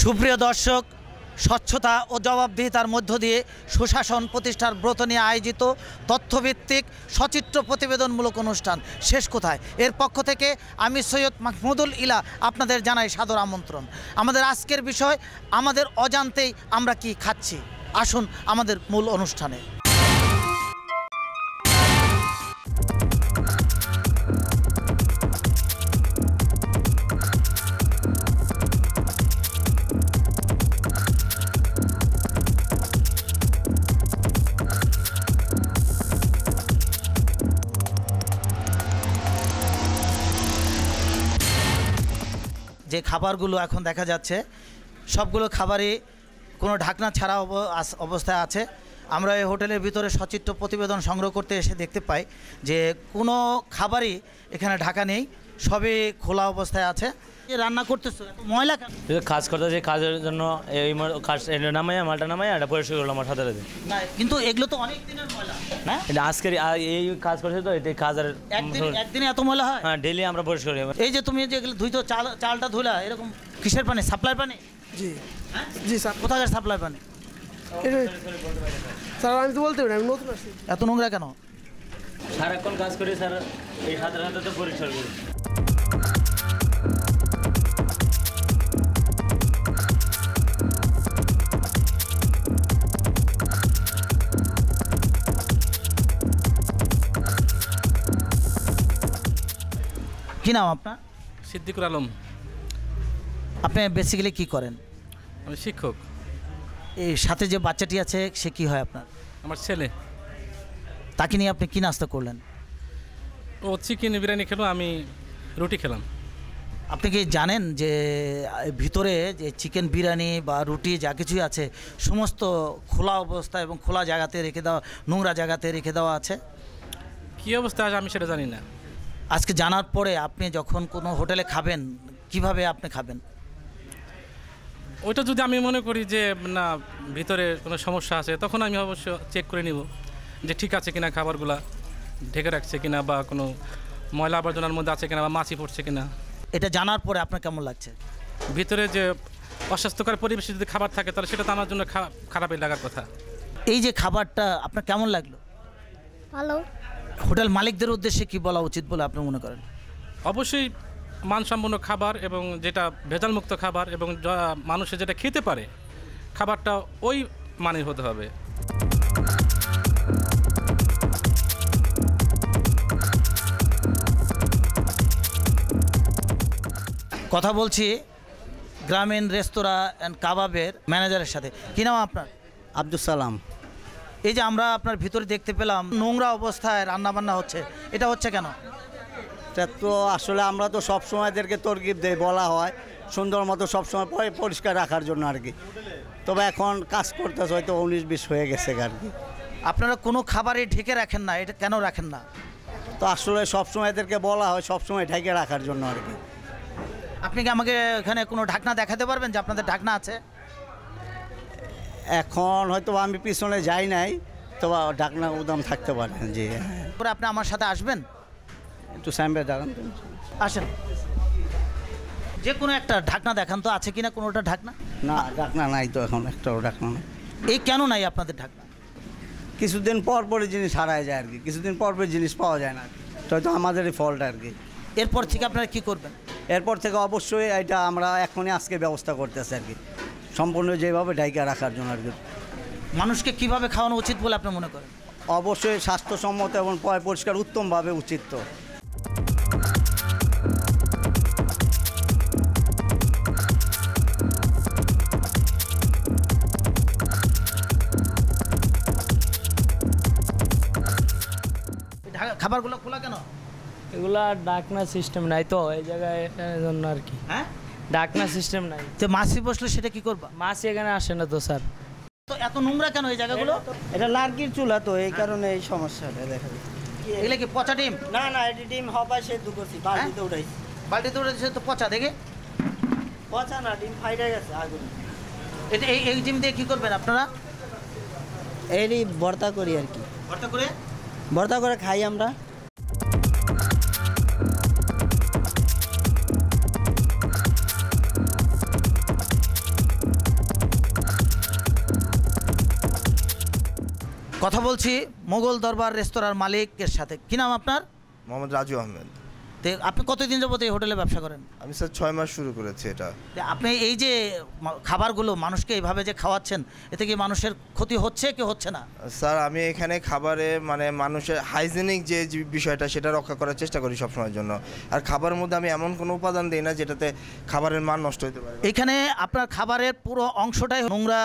সুপ্রিয় দর্শক, স্বচ্ছতা ও জবাবদিহিতার মধ্য দিয়ে সুশাসন প্রতিষ্ঠার ব্রত নিয়ে আয়োজিত তথ্যভিত্তিক সচিত্র প্রতিবেদনমূলক অনুষ্ঠান শেষ কোথায় এর পক্ষ থেকে আমি সৈয়দ মাহমুদুল ইলা আপনাদের জানাই সাদর আমন্ত্রণ। আমাদের আজকের বিষয়, আমাদের অজান্তেই আমরা কি খাচ্ছি। আসুন আমাদের মূল অনুষ্ঠানে। যে খাবারগুলো এখন দেখা যাচ্ছে সবগুলো খাবারই কোনো ঢাকনা ছাড়া অবস্থায় আছে। আমরা এই হোটেলের ভিতরে সচিত্র প্রতিবেদন সংগ্রহ করতে এসে দেখতে পাই যে কোনো খাবারই এখানে ঢাকা নেই, সবই খোলা অবস্থায় আছে। রান্না করতেছো ময়লা কাজ করতেছে, কাজের জন্য এই কাজ নামাই মালটা নামাই এটা পরিষ্কার করলাম আমার সাথে না, কিন্তু এগুলো তো অনেক দিনের ময়লা না, এটা আজকের এই কাজ করছে তো এই কাজের একদিনে এত ময়লা হয়? হ্যাঁ, ডেইলি আমরা পরিষ্কার করি। এই যে তুমি যেগুলো ধুইতো চালটা ধুলা, এরকম কিসের পানি? সাপ্লাই পানি? জি জি স্যার। কোথাকার সাপ্লাই পানি? স্যার আমি তো বলতে পারি, আমি নতুন আসছি। এত নোংরা কেন? সারাক্ষণ কাজ করি স্যার, এই সাথে সাথে তো পরিষ্কার করি। কি নাম আপনার? সিদ্দিকুর আলম। আপনি বেসিক্যালি কি করেন? আমি শিক্ষক। এই সাথে যে বাচ্চাটি আছে সে কি হয় আপনার? আমার ছেলে। তাকে নিয়ে আপনি কি নাস্তা করলেন? ও চিকেন বিরিয়ানি খেলো, আমি রুটি খেলাম। আপনি কি জানেন যে ভিতরে যে চিকেন বিরিয়ানি বা রুটি যা কিছুই আছে সমস্ত খোলা অবস্থা এবং খোলা জায়গাতে রেখে দেওয়া, নোংরা জায়গাতে রেখে দেওয়া আছে? কী অবস্থা আছে আমি সেটা জানি না। আজকে জানার পরে আপনি যখন কোনো হোটেলে খাবেন, কিভাবে আপনি খাবেন? ওইটা যদি আমি মনে করি যে না ভিতরে কোনো সমস্যা আছে, তখন আমি অবশ্য চেক করে নিব যে ঠিক আছে কিনা, খাবারগুলা ঢেকে রাখছে কিনা, বা কোনো ময়লা আবর্জনার মধ্যে আছে কিনা, বা মাছি পড়ছে কিনা। এটা জানার পরে আপনার কেমন লাগছে? ভিতরে যে অস্বাস্থ্যকর পরিবেশে যদি খাবার থাকে তাহলে সেটা তো আমার জন্য খারাপই লাগার কথা। এই যে খাবারটা আপনার কেমন লাগলো? ভালো। হোটেল মালিকদের উদ্দেশ্যে কি বলা উচিত বলে আপনি মনে করেন? অবশ্যই মানসম্পন্ন খাবার এবং যেটা ভেজালমুক্ত খাবার এবং মানুষে যেটা খেতে পারে খাবারটা ওই মানের হতে হবে। কথা বলছি গ্রামীণ রেস্তোরাঁ অ্যান্ড কাবাবের ম্যানেজারের সাথে। কী নাম আপনার? আব্দুল সালাম। এই যে আমরা আপনার ভিতরে দেখতে পেলাম নোংরা অবস্থায় রান্নাবান্না হচ্ছে, এটা হচ্ছে কেন? তা তো আসলে আমরা তো সবসময় এদেরকে তরকিব দেই, বলা হয় সুন্দর মতো সবসময় পরিষ্কার রাখার জন্য আর কি। তবে এখন কাজ করতেছে হয়তো 19-20 হয়ে গেছে আর কি। আপনারা কোনো খাবারই ঢেকে রাখেন না, এটা কেন রাখেন না? তো আসলে সবসময় এদেরকে বলা হয় সবসময় ঢেকে রাখার জন্য আর কি। আপনি কি আমাকে এখানে কোনো ঢাকনা দেখাতে পারবেন যে আপনাদের ঢাকনা আছে? এখন হয়তো আমি পিছনে যাই নাই, তবে ঢাকনা উদাম থাকতে পারে। জি, পরে আপনি আমার সাথে আসবেন, একটু সামনে দাঁড়ান। আসেন। যে কোনো একটা ঢাকনা দেখান তো, আছে কিনা কোনোটা ঢাকনা? না, ঢাকনা নাই তো, এখন একটাও ঢাকনা নাই। এই কেন নাই আপনাদের ঢাকনা? কিছুদিন পর পরই জিনিস হারায় যায় আর কি, কিছুদিন পর পর জিনিস পাওয়া যায় না, তো হয়তো আমাদেরই ফল্ট আর কি। এরপর থেকে আপনারা কি করবেন? এরপর থেকে অবশ্যই এটা আমরা এখনই আজকে ব্যবস্থা করতেছি আর কি, সম্পূর্ণ যেভাবে ঢাইকা রাখার জন্য আর কি। মানুষকে কিভাবে খাওয়ানো উচিত বলে আপনি মনে করেন? অবশ্যই স্বাস্থ্যসম্মত এবং পরিষ্কার উত্তমভাবে উচিত। তো খাবারগুলো খোলা কেন? এগুলা ডাকনা সিস্টেম নাই তো এই জায়গায়, জন্য আর কি। হ্যাঁ, ডাকনা সিস্টেম নাই তো মাছি বসলে সেটা কি করবা? মাছি এখানে আসে না তো স্যার। তো এত নোংরা কেন এই জায়গাগুলো? এটা লার্কির চুলা, তো এই কারণে এই সমস্যাটা দেখা যায়। এগুলো কি পচা ডিম? না না, এটি ডিম হবাই সেদ্ধ করছি, বালতিতে উঠাইছি। বালতিতে উঠেছে তো পচা, দেখে পচা না, ডিম ফাইটে গেছে আগুন। এটা এই ডিম দিয়ে কি করবেন আপনারা? এরই ভর্তা করি আর কি। ভর্তা করে খাই আমরা। কথা বলছি মোগল দরবার রেস্তোরাঁর মালিকের সাথে। কি নাম আপনার? মোহাম্মদ রাজু আহমেদ। তো আপনি কতদিন যাবত এই হোটেলে ব্যবসা করেন? আমি স্যার 6 মাস শুরু করেছি এটা। তো আপনি এই যে খাবারগুলো মানুষকে এইভাবে যে খাওয়াচ্ছেন, এতে কি মানুষের ক্ষতি হচ্ছে কি হচ্ছে না? স্যার আমি এখানে খাবারে মানে মানুষের হাইজেনিক যে বিষয়টা সেটা রক্ষা করার চেষ্টা করি সবসময়ের জন্য। আর খাবারের মধ্যে আমি এমন কোনো উপাদান দিই না যেটাতে খাবারের মান নষ্ট হতে পারে। এখানে আপনার খাবারের পুরো অংশটাই নোংরা।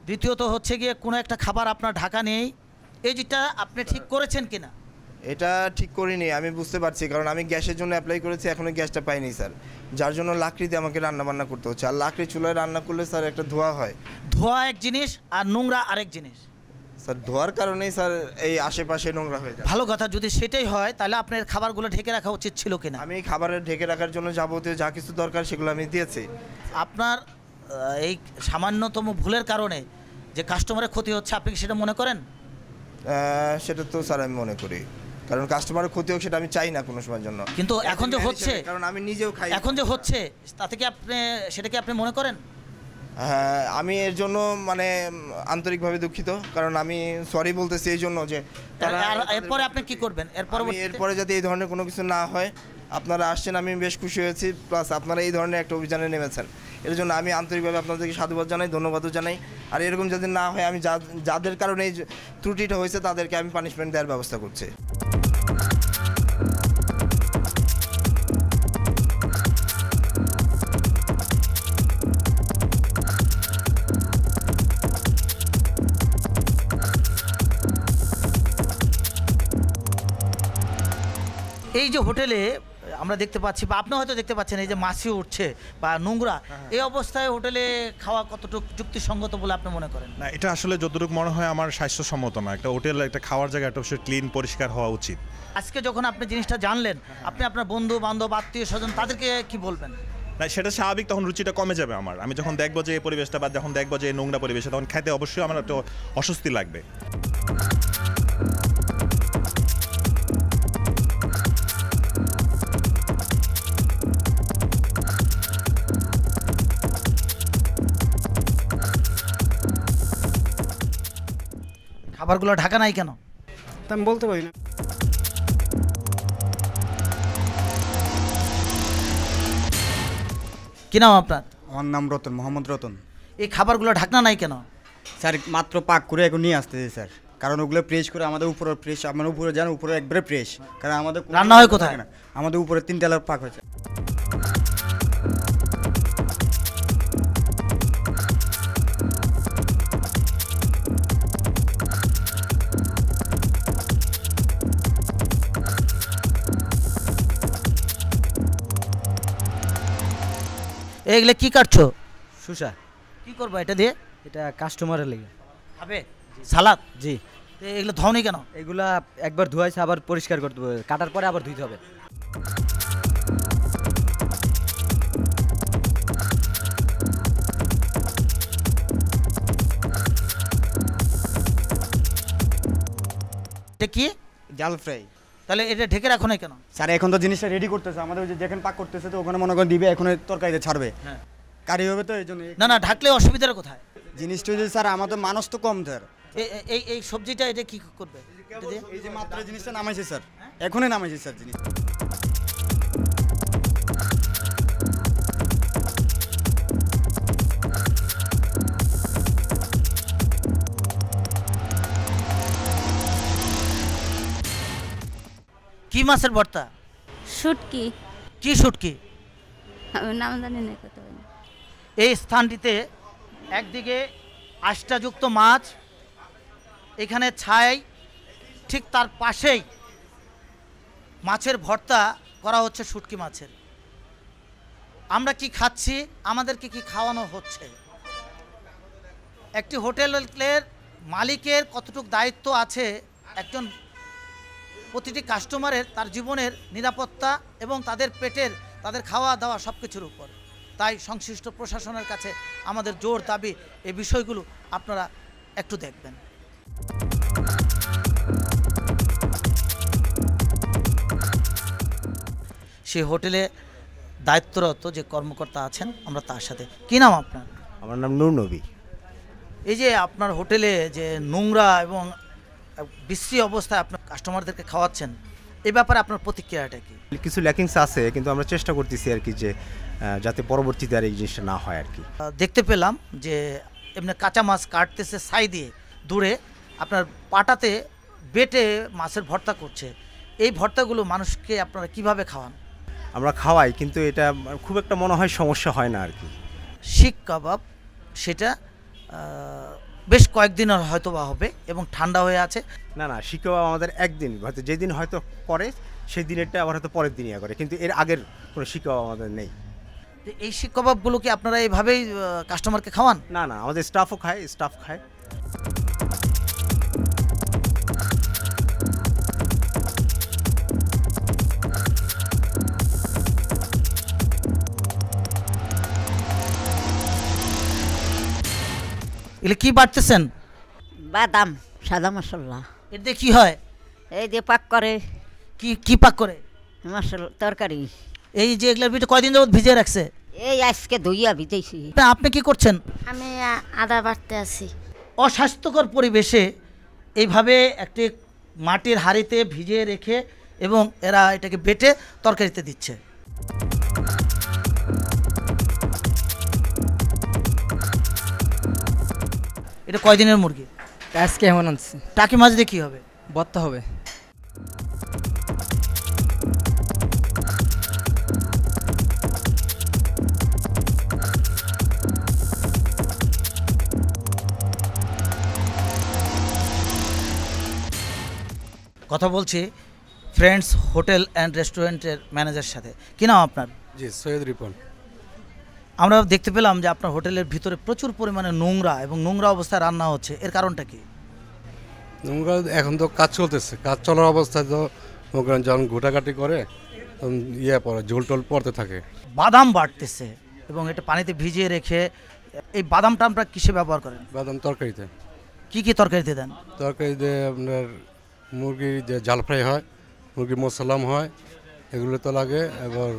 দ্বিতীয়ত হচ্ছে গিয়ে কোনো একটা খাবার আপনার ঢাকা নেই। এই যেটা আপনি ঠিক করেছেন কিনা? এটা ঠিক করিনি, আমি বুঝতে পারছি, কারণ আমি গ্যাসের জন্য অ্যাপ্লাই করেছি, এখনও গ্যাসটা পাইনি স্যার, যার জন্য লাকড়িতে আমাকে রান্না বান্না করতে হচ্ছে। আর লাকড়ি চুলায় রান্না করলে স্যার একটা ধোঁয়া হয়। ধোঁয়া এক জিনিস আর নোংরা আরেক জিনিস। স্যার ধোঁয়ার কারণেই স্যার এই আশেপাশে নোংরা হয়ে যায়। ভালো কথা, যদি সেটাই হয় তাহলে আপনার খাবারগুলো ঢেকে রাখা উচিত ছিল কিনা? আমি খাবারের ঢেকে রাখার জন্য যাবতীয় যা কিছু দরকার সেগুলো আমি দিয়েছি। আপনার এই সামান্যতম ভুলের কারণে যে কাস্টমারের ক্ষতি হচ্ছে, আপনি কি সেটা মনে করেন? সেটা তো স্যার আমি মনে করি, কারণ কাস্টমারের ক্ষতি হোক সেটা আমি চাই না কোনো সময়ের জন্য। কিন্তু এখন যে হচ্ছে, কারণ আমি নিজেও খাই, এখন যে হচ্ছে তাতে কি আপনি সেটা কি আপনি মনে করেন? হ্যাঁ, আমি এর জন্য মানে আন্তরিকভাবে দুঃখিত, কারণ আমি সরি বলতেছি এই জন্য যে আর এরপরে আপনি কি করবেন? এরপরে যাতে এই ধরনের কোনো কিছু না হয়। আপনারা আসছেন, আমি বেশ খুশি হয়েছি, প্লাস আপনারা এই ধরনের একটা অভিযানে নেমেছেন, এর জন্য আমি আন্তরিকভাবে আপনাদেরকে সাধুবাদ জানাই, ধন্যবাদও জানাই। আর এরকম যদি না হয়, আমি যাদের কারণে এই ত্রুটিটা হয়েছে তাদেরকে আমি পানিশমেন্ট দেওয়ার ব্যবস্থা করছি। এই যে হোটেলে আমরা দেখতে পাচ্ছি, বা আপনি হয়তো দেখতে পাচ্ছেন, এই যে মাছি উঠছে বা নোংরা, এই অবস্থায় হোটেলে খাওয়া কতটুকু যুক্তিসঙ্গত বলে আপনি মনে করেন? না, এটা আসলে যতটুকু মনে হয় আমার স্বাস্থ্যসম্মত না। একটা হোটেল, একটা খাওয়ার জায়গা একটা অবশ্যই ক্লিন পরিষ্কার হওয়া উচিত। আজকে যখন আপনি জিনিসটা জানলেন, আপনি আপনার বন্ধু বান্ধব আত্মীয় স্বজন তাদেরকে কি বলবেন? না, সেটা স্বাভাবিক, তখন রুচিটা কমে যাবে আমার। আমি যখন দেখবো যে এই পরিবেশটা, বা যখন দেখবো যে এই নোংরা পরিবেশটা, তখন খাইতে অবশ্যই আমার একটা অস্বস্তি লাগবে। খাবারগুলো ঢাকা নাই কেন? তা আমি বলতে পারি না। কি নাম আপনার? আমার নাম রতন, মোহাম্মদ রতন। এই খাবারগুলো ঢাকনা নাই কেন? স্যার মাত্র পাক করে এখন নিয়ে আসতেছে স্যার, কারণ ওগুলো প্রেস করে আমাদের উপরে প্রেস, আমার উপরে জান উপরে একবারে প্রেস, কারণ আমাদের রান্না হয় কোথায়? আমাদের উপরে 3 তলার পাক হয়েছে। এগুলো কি কাটছো? শুষা। কি করবো এটা দিয়ে? এটা কাস্টমারের লেগে। খাবে সালাদ? জি। এগুলো ধোনি কেন? এগুলা একবার ধোয়াইছে, আবার পরিষ্কার করতে হবে, কাটার পরে আবার ধুইতে হবে। এটা কি? জাল ফ্রাই। তাহলে এটা ঢেকে রাখো না কেন? স্যার এখন তো জিনিসটা রেডি করতেছে, আমাদের ওই যে যেখানে পাক করতেছে তো ওখানে মনে করেন দিবে, এখন তরকারিতে ছাড়বে, হ্যাঁ কারি হবে, তো এই জন্য না না ঢাকলে অসুবিধাটা কোথায়? জিনিসটা যে স্যার আমাদের মানুষ তো কম স্যার। এই এই সবজিটা এটা কি করবে? এটা দিয়ে? এই যে মাত্র জিনিসটা নামাইছে স্যার, এখনই নামাইছে স্যার জিনিস। কি মাছের ভর্তা? শুটকি। কি শুটকি? আমি নাম জানি না কত। এই স্থানটিতে একদিকে আষ্টাযুক্ত মাছ, এখানে ছাই, ঠিক তার পাশেই মাছের ভর্তা করা হচ্ছে শুটকি মাছের। আমরা কি খাচ্ছি, আমাদেরকে কি খাওয়ানো হচ্ছে? একটি হোটেলের মালিকের কতটুকু দায়িত্ব আছে একজন প্রতিটি কাস্টমারের তার জীবনের নিরাপত্তা এবং তাদের পেটের, তাদের খাওয়া দাওয়া সব কিছুর উপর। তাই সংশ্লিষ্ট প্রশাসনের কাছে আমাদের জোর দাবি, এই বিষয়গুলো আপনারা একটু দেখবেন। সেই হোটেলে দায়িত্বরত যে কর্মকর্তা আছেন, আমরা তার সাথে। কি নাম আপনার? আমার নাম নূর নবী। এই যে আপনার হোটেলে যে নোংরা এবং বিশ্রী অবস্থায় আপনার কাস্টমারদেরকে খাওয়াচ্ছেন, এই ব্যাপারে আপনার প্রতিক্রিয়াটা কি? কিছু ল্যাকিংস আছে, কিন্তু আমরা চেষ্টা করতেছি আর কি যে যাতে পরবর্তীতে আর এই জিনিসটা না হয় আর কি। দেখতে পেলাম যে এমনি কাঁচা মাছ কাটতেছে ছাই দিয়ে, দূরে আপনার পাটাতে বেটে মাছের ভর্তা করছে। এই ভর্তাগুলো মানুষকে আপনারা কিভাবে খাওয়ান? আমরা খাওয়াই, কিন্তু এটা খুব একটা মনে হয় সমস্যা হয় না আর কি। শিক কাবাব সেটা বেশ কয়েকদিনের হয়তো বা হবে এবং ঠান্ডা হয়ে আছে। না শিক কাবাব আমাদের একদিন, হয়তো যেদিন হয়তো করে সেই দিনেরটা আবার হয়তো পরের দিনই করে, কিন্তু এর আগের কোনো শিক কাবাব আমাদের নেই। এই শিক কাবাবগুলো কি আপনারা এইভাবেই কাস্টমারকে খাওয়ান? না আমাদের স্টাফও খায়, স্টাফ খায়। এগুলো কি বাড়তেছেন? বাদাম, সাদা মশলা। এর দিয়ে কি হয়? এই দিয়ে পাক করে। কি পাক করে? মশলা তরকারি। এই যে এগুলোর ভিতরে কয়দিন যাবত ভিজিয়ে রাখছে? এই আজকে ধুইয়া ভিজাইছি। আপনি কি করছেন? আমি আদা বাটতে আছি। অস্বাস্থ্যকর পরিবেশে এইভাবে একটি মাটির হাঁড়িতে ভিজিয়ে রেখে এবং এরা এটাকে বেটে তরকারিতে দিচ্ছে। এটা কয়দিনের মুরগি? আজকে এমন আনছে। টাকি মাছ দিয়ে কী হবে? ভর্তা হবে। কথা বলছি ফ্রেন্ডস হোটেল অ্যান্ড রেস্টুরেন্টের ম্যানেজার সাথে। কি নাম আপনার? জি, সৈয়দ রিপন। আমরা দেখতে পেলাম যে আপনার হোটেলের ভিতরে প্রচুর পরিমাণে নোংরা এবং নোংরা অবস্থায় রান্না হচ্ছে, এর কারণটা কি? নোংরা এখন তো কাজ চলতেছে, কাজ চলার অবস্থায় তো যখন ঘোটাঘাটি করে পড়ে, ঝোল টোল পড়তে থাকে। বাদাম বাড়তেছে এবং এটা পানিতে ভিজিয়ে রেখে, এই বাদামটা আমরা কিসে ব্যবহার করেন? বাদাম তরকারিতে। কি তরকারিতে দেন? তরকারিতে আপনার মুরগির যে জাল ফ্রাই হয়, মুরগির মশলাম হয়, এগুলো তো লাগে। এবার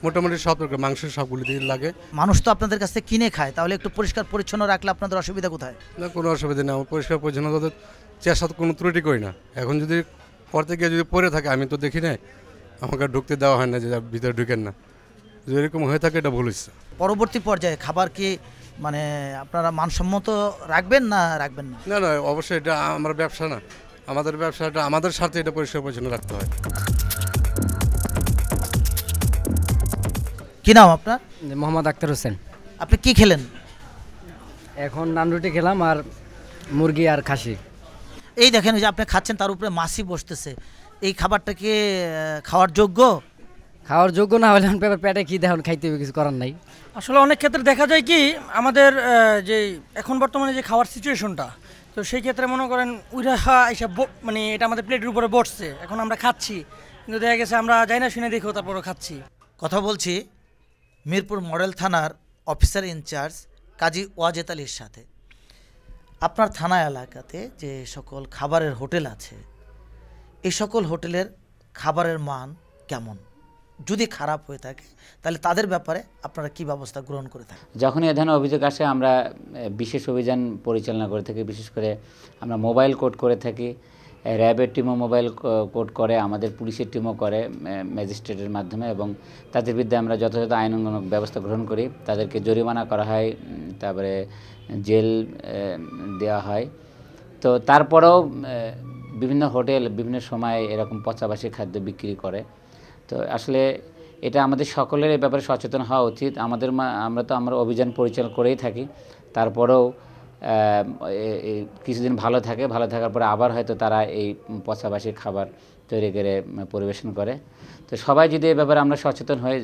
মোটামুটি সব মাংস সবগুলিতেই লাগে। মানুষ তো আপনাদের কাছ থেকে কিনে খায়, তাহলে একটু পরিষ্কার পরিচ্ছন্ন রাখলে আপনাদের অসুবিধা কোথায়? না, কোনো অসুবিধা নেই। আমার পরিষ্কার পরিচ্ছন্নতা চেষ্টা তো কোনো ত্রুটি করি না। এখন যদি পড়তে গিয়ে যদি পড়ে থাকে, আমি তো দেখি না, আমাকে ঢুকতে দেওয়া হয় না, যে ভিতরে ঢুকেন না। যদি এরকম হয়ে থাকে এটা ভুল হচ্ছে। পরবর্তী পর্যায়ে খাবার কি মানে আপনারা মানসম্মত রাখবেন না রাখবেন না? না অবশ্যই এটা আমার ব্যবসা না, আমাদের ব্যবসাটা, আমাদের স্বার্থে এটা পরিষ্কার পরিচ্ছন্ন রাখতে হয়। কি নাম আপনার? মোহাম্মদ আক্তার হোসেন। আপনি কি খেলেন? এখন নান রুটি খেলাম আর মুরগি আর খাসি। এই দেখেন যে আপনি খাচ্ছেন, তার উপরে মাছি বসতেছে। এই খাবারটা কি খাওয়ার যোগ্য? খাওয়ার যোগ্য না হলে পেটে কি দেখুন, খাইতে হবে, কিছু করার নাই। আসলে অনেক ক্ষেত্রে দেখা যায় কি আমাদের যে এখন বর্তমানে যে খাওয়ার সিচুয়েশনটা, তো সেই ক্ষেত্রে মনে করেন উইরা এইসব মানে এটা আমাদের প্লেটের উপরে বসছে, এখন আমরা খাচ্ছি, কিন্তু দেখা গেছে আমরা যাই না শুনে দেখেও তারপরে খাচ্ছি। কথা বলছি মিরপুর মডেল থানার অফিসার ইনচার্জ কাজী ওয়াজেদ আলীর সাথে। আপনার থানা এলাকাতে যে সকল খাবারের হোটেল আছে, এই সকল হোটেলের খাবারের মান কেমন? যদি খারাপ হয়ে থাকে তাহলে তাদের ব্যাপারে আপনারা কি ব্যবস্থা গ্রহণ করে থাকেন? যখনই এ ধরনের অভিযোগ আসে আমরা বিশেষ অভিযান পরিচালনা করে থাকি। বিশেষ করে আমরা মোবাইল কোড করে থাকি, র্যাবের টিমও মোবাইল কোড করে, আমাদের পুলিশের টিমও করে ম্যাজিস্ট্রেটের মাধ্যমে, এবং তাদের বিরুদ্ধে আমরা যথাযথ আইনানুগ ব্যবস্থা গ্রহণ করি। তাদেরকে জরিমানা করা হয়, তারপরে জেল দেওয়া হয়। তো তারপরেও বিভিন্ন হোটেল বিভিন্ন সময় এরকম পচাবাসী খাদ্য বিক্রি করে। তো আসলে এটা আমাদের সকলের এই ব্যাপারে সচেতন হওয়া উচিত। আমরা তো অভিযান পরিচালনা করেই থাকি, তারপরেও কিছুদিন ভালো থাকার পরে আবার হয়তো তারা এই পচাবাসী খাবার তৈরি করে পরিবেশন করে। তো সবাই যদি এই ব্যাপারে আমরা সচেতন হই,